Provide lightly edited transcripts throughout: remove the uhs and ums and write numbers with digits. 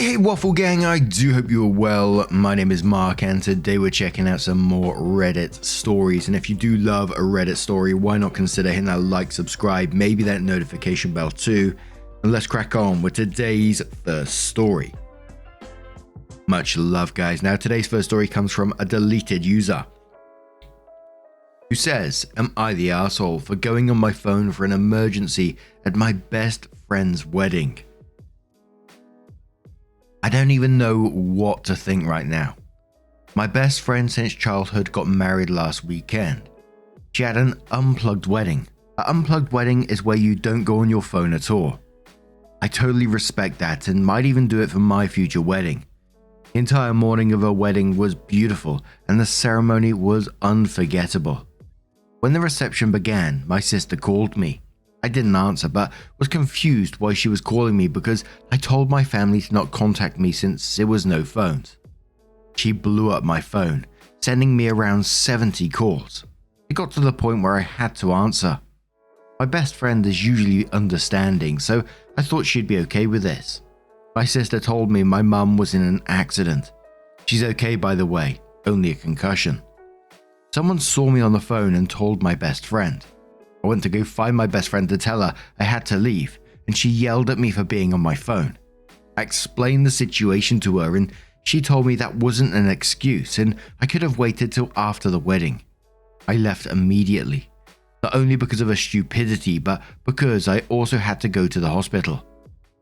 Hey Waffle Gang, I do hope you are well. My name is Mark and today we're checking out some more Reddit stories, and if you do love a Reddit story, why not consider hitting that like, subscribe, maybe that notification bell too, and let's crack on with today's first story. Much love guys. Now today's first story comes from a deleted user who says, am I the arsehole for going on my phone for an emergency at my best friend's wedding? I don't even know what to think right now. My best friend since childhood got married last weekend. She had an unplugged wedding. An unplugged wedding is where you don't go on your phone at all. I totally respect that and might even do it for my future wedding. The entire morning of her wedding was beautiful and the ceremony was unforgettable. When the reception began, my sister called me. I didn't answer but was confused why she was calling me because I told my family to not contact me since there was no phones. She blew up my phone, sending me around 70 calls. It got to the point where I had to answer. My best friend is usually understanding, so I thought she'd be okay with this. My sister told me my mum was in an accident. She's okay by the way, only a concussion. Someone saw me on the phone and told my best friend. I went to go find my best friend to tell her I had to leave, and she yelled at me for being on my phone. I explained the situation to her and she told me that wasn't an excuse and I could have waited till after the wedding. I left immediately, not only because of her stupidity but because I also had to go to the hospital.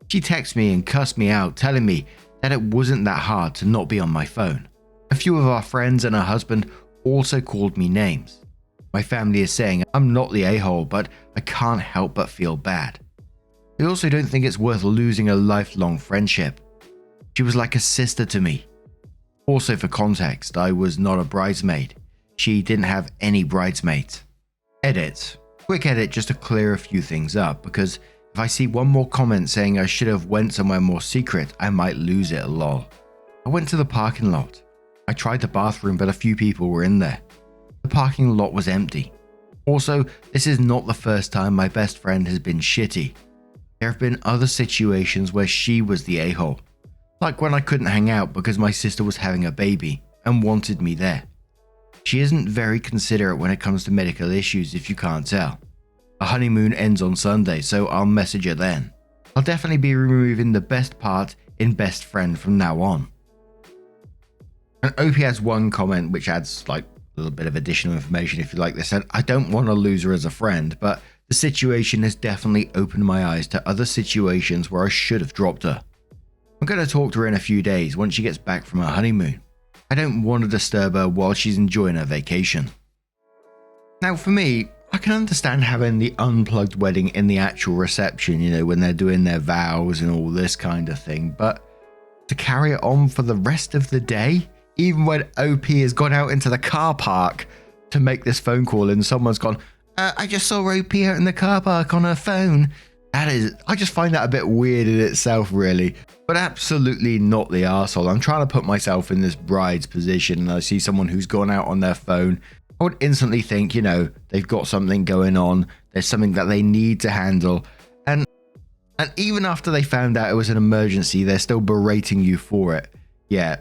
She texted me and cussed me out, telling me that it wasn't that hard to not be on my phone. A few of our friends and her husband also called me names. My family is saying I'm not the a-hole, but I can't help but feel bad. I also don't think it's worth losing a lifelong friendship. She was like a sister to me. Also for context, I was not a bridesmaid. She didn't have any bridesmaids. Edit. Quick edit just to clear a few things up, because if I see one more comment saying I should have went somewhere more secret, I might lose it lol. I went to the parking lot. I tried the bathroom but a few people were in there. The parking lot was empty. Also, this is not the first time my best friend has been shitty. There have been other situations where she was the a-hole. Like when I couldn't hang out because my sister was having a baby and wanted me there. She isn't very considerate when it comes to medical issues if you can't tell. Our honeymoon ends on Sunday, so I'll message her then. I'll definitely be removing the best part in best friend from now on. And OP has one comment which adds like a little bit of additional information if you like this, and I don't want to lose her as a friend, but the situation has definitely opened my eyes to other situations where I should have dropped her. I'm going to talk to her in a few days once she gets back from her honeymoon. I don't want to disturb her while she's enjoying her vacation. Now for me, I can understand having the unplugged wedding in the actual reception, you know, when they're doing their vows and all this kind of thing, but to carry it on for the rest of the day, even when OP has gone out into the car park to make this phone call and someone's gone, I just saw OP out in the car park on her phone. I just find that a bit weird in itself really, but absolutely not the arsehole. I'm trying to put myself in this bride's position and I see someone who's gone out on their phone. I would instantly think, you know, they've got something going on. There's something that they need to handle. And even after they found out it was an emergency, they're still berating you for it. Yeah.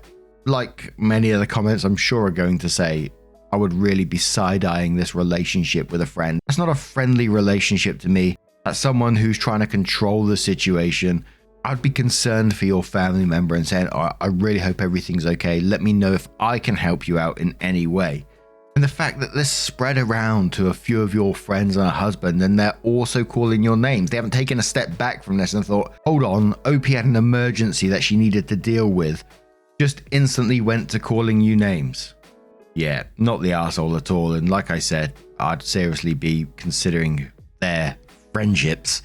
Like many of the comments I'm sure are going to say, I would really be side-eyeing this relationship with a friend. That's not a friendly relationship to me. That's someone who's trying to control the situation. I'd be concerned for your family member and saying, oh, I really hope everything's okay. Let me know if I can help you out in any way. And the fact that this spread around to a few of your friends and a husband and they're also calling your names. They haven't taken a step back from this and thought, hold on, OP had an emergency that she needed to deal with. Just instantly went to calling you names. Yeah, not the arsehole at all. And like I said, I'd seriously be considering their friendships.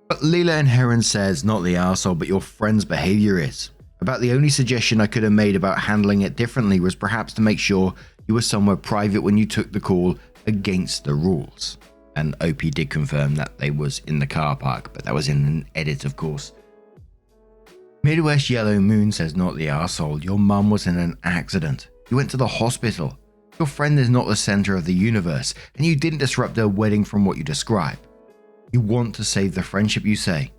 But Leela Inherent says, not the arsehole, but your friend's behavior is. About the only suggestion I could have made about handling it differently was perhaps to make sure you were somewhere private when you took the call against the rules. And OP did confirm that they was in the car park, but that was in an edit, of course. Midwest Yellow Moon says, not the arsehole, your mum was in an accident. You went to the hospital. Your friend is not the center of the universe, and you didn't disrupt her wedding from what you describe. You want to save the friendship, you say.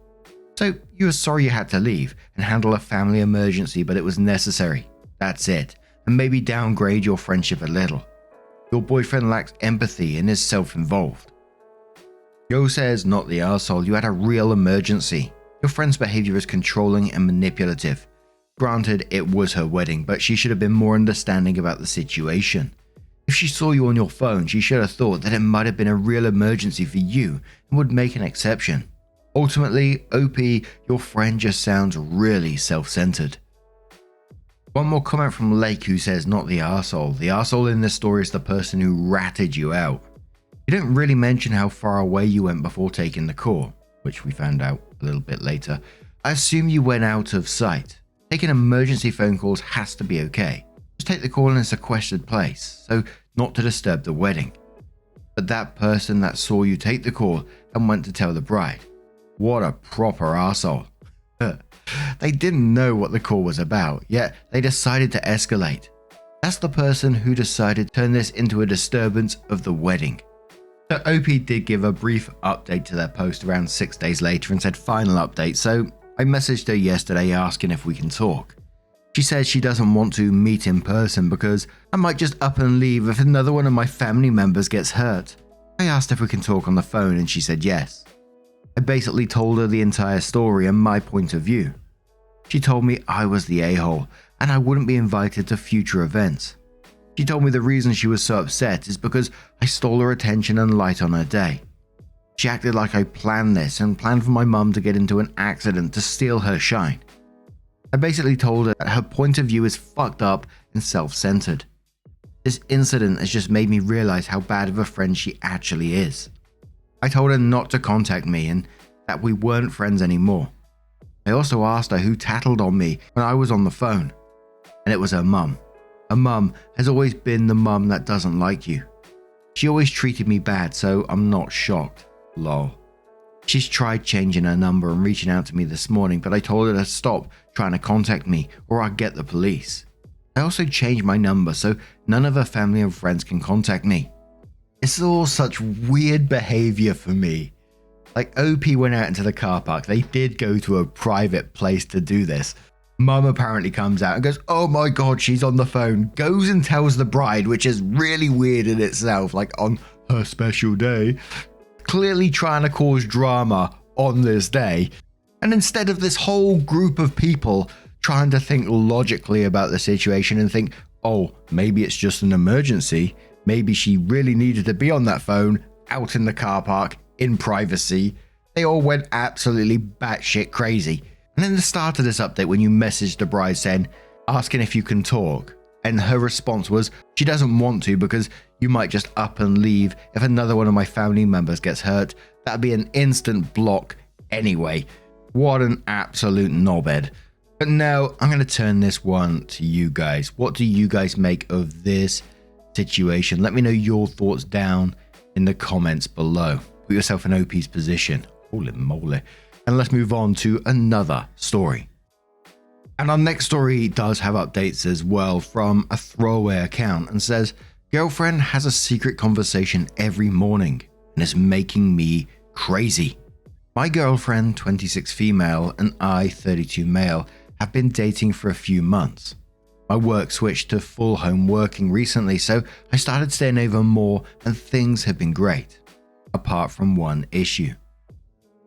So you were sorry you had to leave and handle a family emergency, but it was necessary. That's it. And maybe downgrade your friendship a little. Your boyfriend lacks empathy and is self-involved. Joe says, not the arsehole, you had a real emergency. Your friend's behavior is controlling and manipulative. Granted, it was her wedding, but she should have been more understanding about the situation. If she saw you on your phone, she should have thought that it might have been a real emergency for you and would make an exception. Ultimately, OP, your friend just sounds really self-centered. One more comment from Lake, who says, not the arsehole. The arsehole in this story is the person who ratted you out. You don't really mention how far away you went before taking the call, which we found out a little bit later. I assume you went out of sight. Taking emergency phone calls has to be okay. Just take the call in a sequestered place, so not to disturb the wedding. But that person that saw you take the call and went to tell the bride. What a proper arsehole. They didn't know what the call was about, yet they decided to escalate. That's the person who decided to turn this into a disturbance of the wedding. So OP did give a brief update to their post around 6 days later and said final update, so I messaged her yesterday asking if we can talk. She says she doesn't want to meet in person because I might just up and leave if another one of my family members gets hurt. I asked if we can talk on the phone and she said yes. I basically told her the entire story and my point of view. She told me I was the a-hole and I wouldn't be invited to future events. She told me the reason she was so upset is because I stole her attention and light on her day. She acted like I planned this and planned for my mum to get into an accident to steal her shine. I basically told her that her point of view is fucked up and self-centered. This incident has just made me realize how bad of a friend she actually is. I told her not to contact me and that we weren't friends anymore. I also asked her who tattled on me when I was on the phone, and it was her mum. Her mum has always been the mum that doesn't like you. She always treated me bad, so I'm not shocked. Lol. She's tried changing her number and reaching out to me this morning, but I told her to stop trying to contact me or I'll get the police. I also changed my number so none of her family and friends can contact me. It's all such weird behavior for me. Like OP went out into the car park. They did go to a private place to do this. Mum apparently comes out and goes, oh my god, she's on the phone. Goes and tells the bride, which is really weird in itself, like on her special day. Clearly trying to cause drama on this day. And instead of this whole group of people trying to think logically about the situation and think, oh, maybe it's just an emergency. Maybe she really needed to be on that phone out in the car park in privacy. They all went absolutely batshit crazy. And then the start of this update, when you messaged the bride saying, asking if you can talk, and her response was she doesn't want to because you might just up and leave if another one of my family members gets hurt. That'd be an instant block anyway. What an absolute knobhead. But now I'm going to turn this one to you guys. What do you guys make of this situation? Let me know your thoughts down in the comments below. Put yourself in OP's position. Holy moly. And let's move on to another story. And our next story does have updates as well from a throwaway account and says, girlfriend has a secret conversation every morning and it's making me crazy. My girlfriend, 26 female, and I, 32 male, have been dating for a few months. My work switched to full home working recently, so I started staying over more and things have been great, apart from one issue.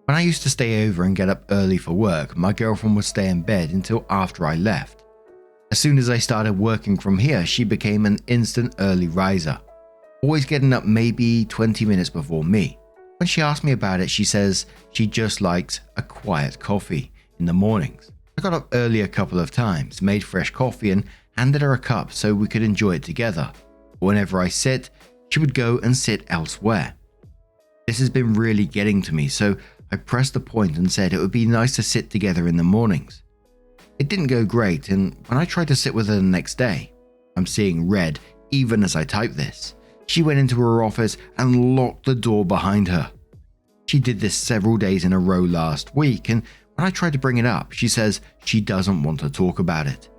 When I used to stay over and get up early for work, my girlfriend would stay in bed until after I left. As soon as I started working from here, she became an instant early riser, always getting up maybe 20 minutes before me. When she asked me about it, she says she just likes a quiet coffee in the mornings. I got up early a couple of times, made fresh coffee and handed her a cup so we could enjoy it together. Whenever I sit, she would go and sit elsewhere. This has been really getting to me, so I pressed the point and said it would be nice to sit together in the mornings. It didn't go great, and when I tried to sit with her the next day, I'm seeing red even as I type this. She went into her office and locked the door behind her. She did this several days in a row last week, and when I tried to bring it up, she says she doesn't want to talk about it.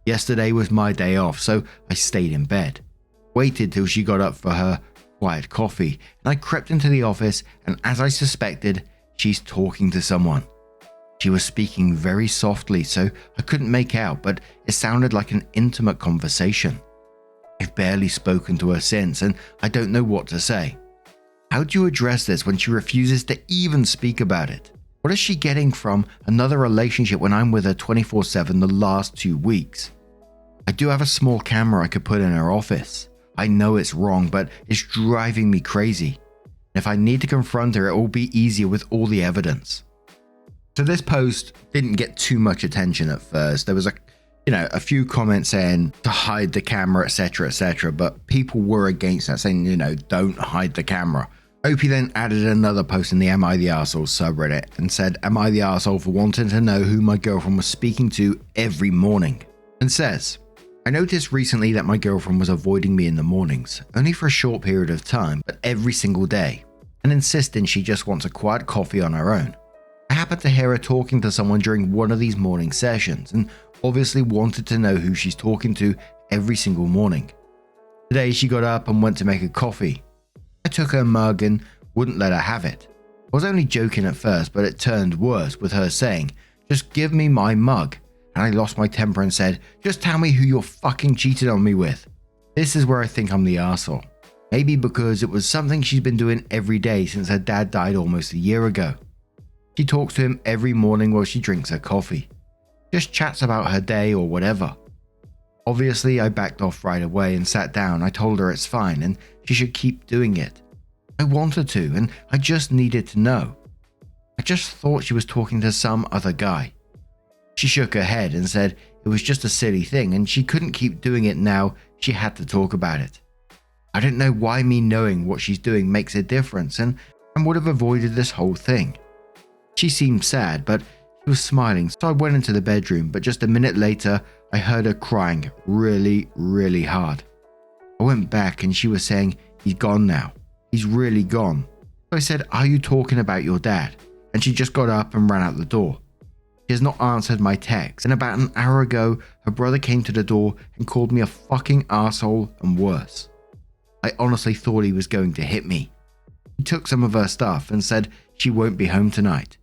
Yesterday was my day off, so I stayed in bed, waited till she got up for her quiet coffee, and I crept into the office, and as I suspected, she's talking to someone. She was speaking very softly, so I couldn't make out, but it sounded like an intimate conversation. I've barely spoken to her since, and I don't know what to say. How do you address this when she refuses to even speak about it? What is she getting from another relationship when I'm with her 24/7 the last 2 weeks? I do have a small camera I could put in her office. I know it's wrong, but it's driving me crazy. If I need to confront her, it will be easier with all the evidence. So this post didn't get too much attention at first. There was a few comments saying to hide the camera, etc., but people were against that, saying, don't hide the camera. Opie then added another post in the Am I the Arsehole subreddit and said, am I the arsehole for wanting to know who my girlfriend was speaking to every morning? And says, I noticed recently that my girlfriend was avoiding me in the mornings, only for a short period of time, but every single day, and insisting she just wants a quiet coffee on her own. I happened to hear her talking to someone during one of these morning sessions and obviously wanted to know who she's talking to every single morning. Today she got up and went to make a coffee. I took her mug and wouldn't let her have it. I was only joking at first, but it turned worse with her saying, just give me my mug. And I lost my temper and said, just tell me who you're fucking cheated on me with. This is where I think I'm the arsehole. Maybe because it was something she's been doing every day since her dad died almost a year ago. She talks to him every morning while she drinks her coffee. Just chats about her day or whatever. Obviously, I backed off right away and sat down. I told her it's fine and she should keep doing it. I wanted to, and I just needed to know. I just thought she was talking to some other guy. She shook her head and said it was just a silly thing and she couldn't keep doing it now, she had to talk about it. I don't know why me knowing what she's doing makes a difference and would have avoided this whole thing. She seemed sad, but she was smiling, so I went into the bedroom, but just a minute later, I heard her crying really, really hard. I went back and she was saying, he's gone now. He's really gone. So I said, are you talking about your dad? And she just got up and ran out the door. She has not answered my text, and about an hour ago, her brother came to the door and called me a fucking arsehole and worse. I honestly thought he was going to hit me. He took some of her stuff and said she won't be home tonight.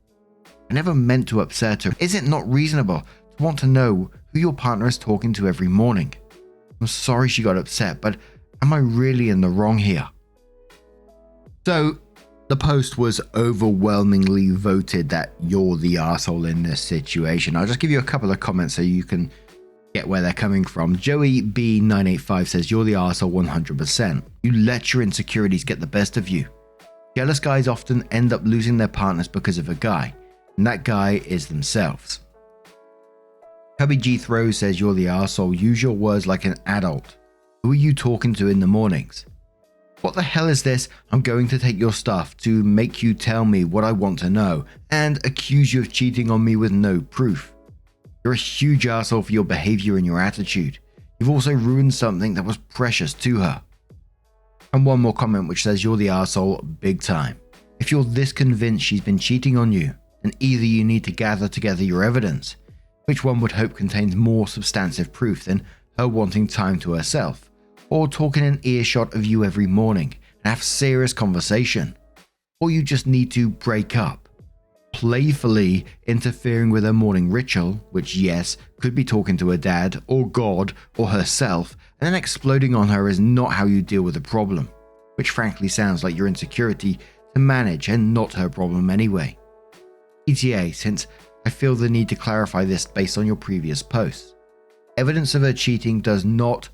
I never meant to upset her. Is it not reasonable to want to know who your partner is talking to every morning? I'm sorry she got upset, but am I really in the wrong here? So, the post was overwhelmingly voted that you're the arsehole in this situation. I'll just give you a couple of comments so you can get where they're coming from. Joey B985 says, you're the arsehole 100%. You let your insecurities get the best of you. Jealous guys often end up losing their partners because of a guy, and that guy is themselves. Cubby G Throw says, you're the arsehole. Use your words like an adult. Who are you talking to in the mornings? What the hell is this? I'm going to take your stuff to make you tell me what I want to know and accuse you of cheating on me with no proof. You're a huge arsehole for your behavior and your attitude. You've also ruined something that was precious to her. And one more comment which says, you're the arsehole big time. If you're this convinced she's been cheating on you, then either you need to gather together your evidence, which one would hope contains more substantive proof than her wanting time to herself, or talking an earshot of you every morning and have serious conversation, or you just need to break up. Playfully interfering with her morning ritual, which yes, could be talking to her dad or God or herself, and then exploding on her is not how you deal with a problem, which frankly sounds like your insecurity to manage and not her problem anyway. ETA, since I feel the need to clarify this based on your previous posts. Evidence of her cheating does not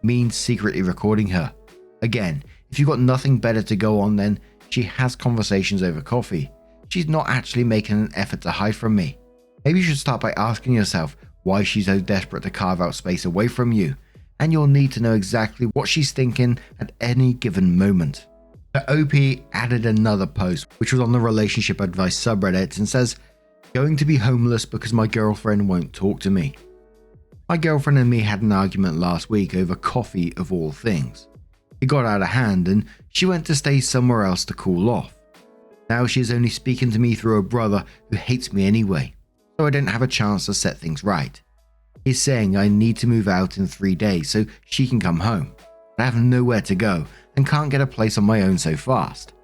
mean secretly recording her. Again, if you've got nothing better to go on, then she has conversations over coffee. She's not actually making an effort to hide from me. Maybe you should start by asking yourself why she's so desperate to carve out space away from you, and you'll need to know exactly what she's thinking at any given moment. The OP added another post, which was on the relationship advice subreddit, and says, going to be homeless because my girlfriend won't talk to me. My girlfriend and me had an argument last week over coffee of all things. It got out of hand and she went to stay somewhere else to cool off. Now she is only speaking to me through her brother who hates me anyway, so I didn't have a chance to set things right. He's saying I need to move out in 3 days so she can come home. I have nowhere to go and can't get a place on my own so fast.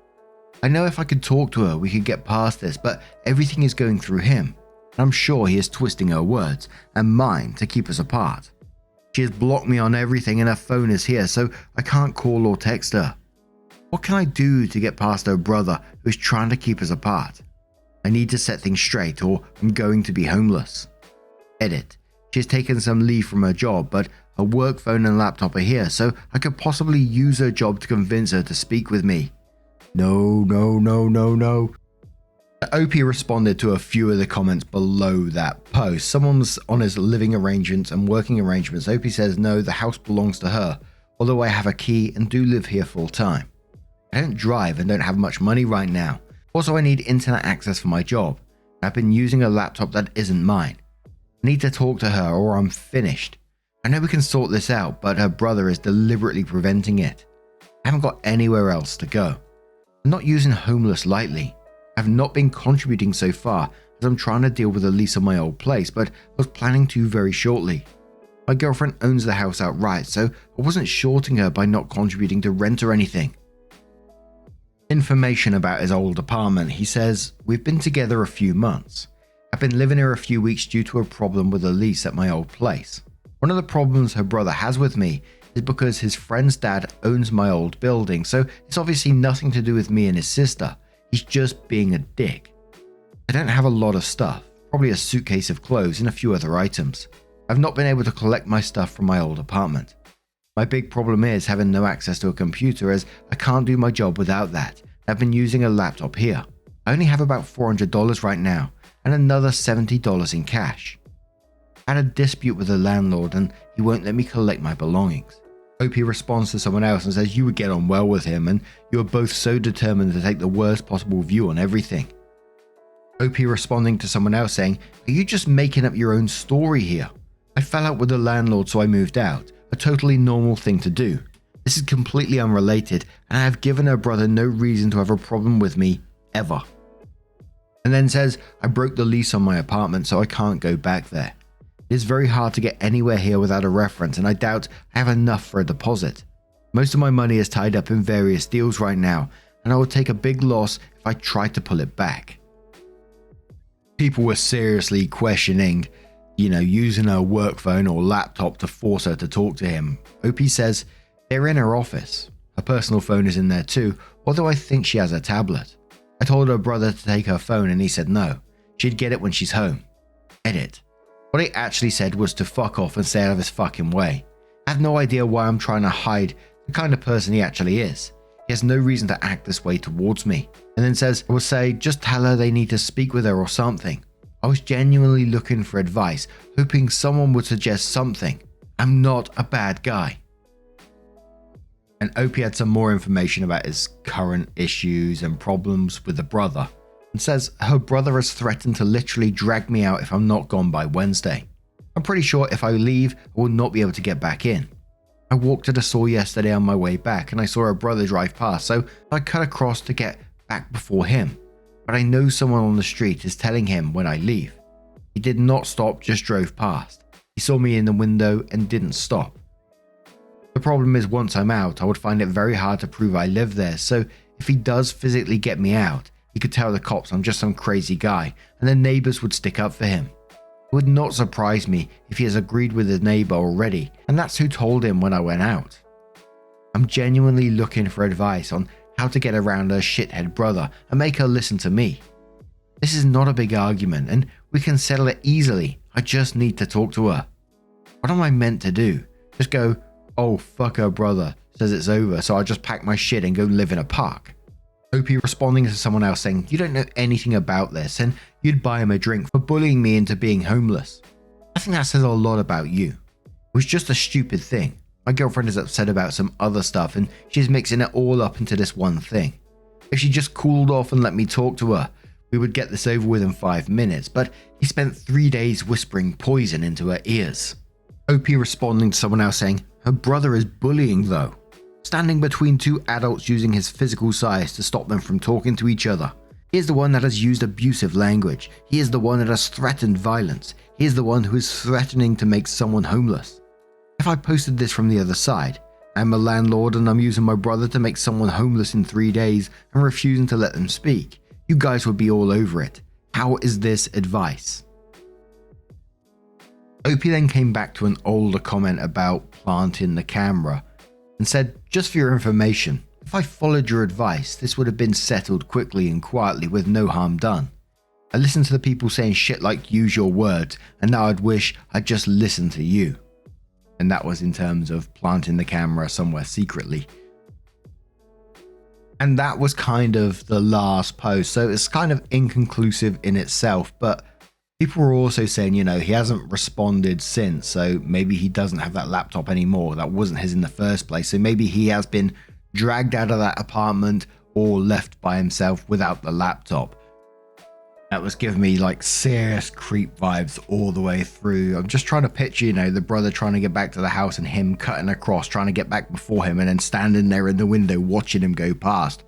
I know if I could talk to her, we could get past this, but everything is going through him. And I'm sure he is twisting her words and mine to keep us apart. She has blocked me on everything and her phone is here, so I can't call or text her. What can I do to get past her brother who is trying to keep us apart? I need to set things straight or I'm going to be homeless. Edit. She has taken some leave from her job, but her work phone and laptop are here, so I could possibly use her job to convince her to speak with me. No. OP responded to a few of the comments below that post. Someone was on his living arrangements and working arrangements. OP says, no, the house belongs to her, although I have a key and do live here full time. I don't drive and don't have much money right now. Also, I need internet access for my job. I've been using a laptop that isn't mine. I need to talk to her or I'm finished. I know we can sort this out, but her brother is deliberately preventing it. I haven't got anywhere else to go. I'm not using homeless lightly. I have not been contributing so far as I'm trying to deal with the lease of my old place, but I was planning to very shortly. My girlfriend owns the house outright, so I wasn't shorting her by not contributing to rent or anything. Information about his old apartment. He says, we've been together a few months. I've been living here a few weeks due to a problem with a lease at my old place. One of the problems her brother has with me is because his friend's dad owns my old building, so it's obviously nothing to do with me and his sister. He's just being a dick. I don't have a lot of stuff, probably a suitcase of clothes and a few other items. I've not been able to collect my stuff from my old apartment. My big problem is having no access to a computer, as I can't do my job without that. I've been using a laptop here. I only have about $400 right now and another $70 in cash. I had a dispute with the landlord and he won't let me collect my belongings. OP responds to someone else and says you would get on well with him and you are both so determined to take the worst possible view on everything. OP responding to someone else saying, are you just making up your own story here? I fell out with the landlord so I moved out, a totally normal thing to do. This is completely unrelated and I have given her brother no reason to have a problem with me, ever. And then says, I broke the lease on my apartment so I can't go back there. It is very hard to get anywhere here without a reference and I doubt I have enough for a deposit. Most of my money is tied up in various deals right now and I would take a big loss if I tried to pull it back. People were seriously questioning, using her work phone or laptop to force her to talk to him. OP says they're in her office. Her personal phone is in there too, although I think she has a tablet. I told her brother to take her phone and he said no. She'd get it when she's home. Edit. What he actually said was to fuck off and stay out of his fucking way. I have no idea why I'm trying to hide the kind of person he actually is. He has no reason to act this way towards me. And then says, I will say, just tell her they need to speak with her or something. I was genuinely looking for advice, hoping someone would suggest something. I'm not a bad guy. And OP had some more information about his current issues and problems with the brother. And says her brother has threatened to literally drag me out if I'm not gone by Wednesday. I'm pretty sure if I leave, I will not be able to get back in. I walked to the store yesterday on my way back and I saw her brother drive past, so I cut across to get back before him. But I know someone on the street is telling him when I leave. He did not stop, just drove past. He saw me in the window and didn't stop. The problem is once I'm out, I would find it very hard to prove I live there, so if he does physically get me out, he could tell the cops I'm just some crazy guy and the neighbors would stick up for him. It would not surprise me if he has agreed with his neighbor already, and that's who told him when I went out. I'm genuinely looking for advice on how to get around her shithead brother and make her listen to me. This is not a big argument and we can settle it easily. I just need to talk to her. What am I meant to do? Just go, oh fuck her brother says it's over, so I'll just pack my shit and go live in a park. OP responding to someone else saying, you don't know anything about this and you'd buy him a drink for bullying me into being homeless. I think that says a lot about you. It was just a stupid thing. My girlfriend is upset about some other stuff and she's mixing it all up into this one thing. If she just cooled off and let me talk to her, we would get this over with in 5 minutes, but he spent 3 days whispering poison into her ears. OP responding to someone else saying, her brother is bullying though. Standing between two adults using his physical size to stop them from talking to each other. He is the one that has used abusive language. He is the one that has threatened violence. He is the one who is threatening to make someone homeless. If I posted this from the other side, I'm a landlord and I'm using my brother to make someone homeless in 3 days and refusing to let them speak. You guys would be all over it. How is this advice? Opie then came back to an older comment about planting the camera and said, just for your information, if I followed your advice, this would have been settled quickly and quietly with no harm done. I listened to the people saying shit like use your words, and now I'd wish I'd just listened to you. And that was in terms of planting the camera somewhere secretly. And that was kind of the last post, so it's kind of inconclusive in itself, but people were also saying, you know, he hasn't responded since, so maybe he doesn't have that laptop anymore. That wasn't his in the first place, so maybe he has been dragged out of that apartment or left by himself without the laptop. That was giving me like serious creep vibes all the way through. I'm just trying to picture, you know, the brother trying to get back to the house and him cutting across, trying to get back before him and then standing there in the window watching him go past.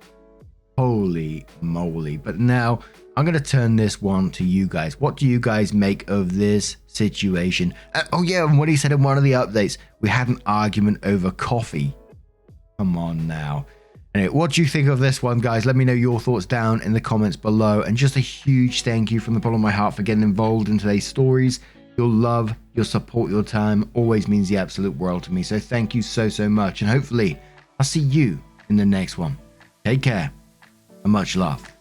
Holy moly. But now I'm going to turn this one to you guys. What do you guys make of this situation? Oh yeah, and what he said in one of the updates, we had an argument over coffee. Come on now. Anyway, what do you think of this one, guys? Let me know your thoughts down in the comments below. And just a huge thank you from the bottom of my heart for getting involved in today's stories. Your love, your support, your time always means the absolute world to me. So thank you so, so much. And hopefully I'll see you in the next one. Take care and much love.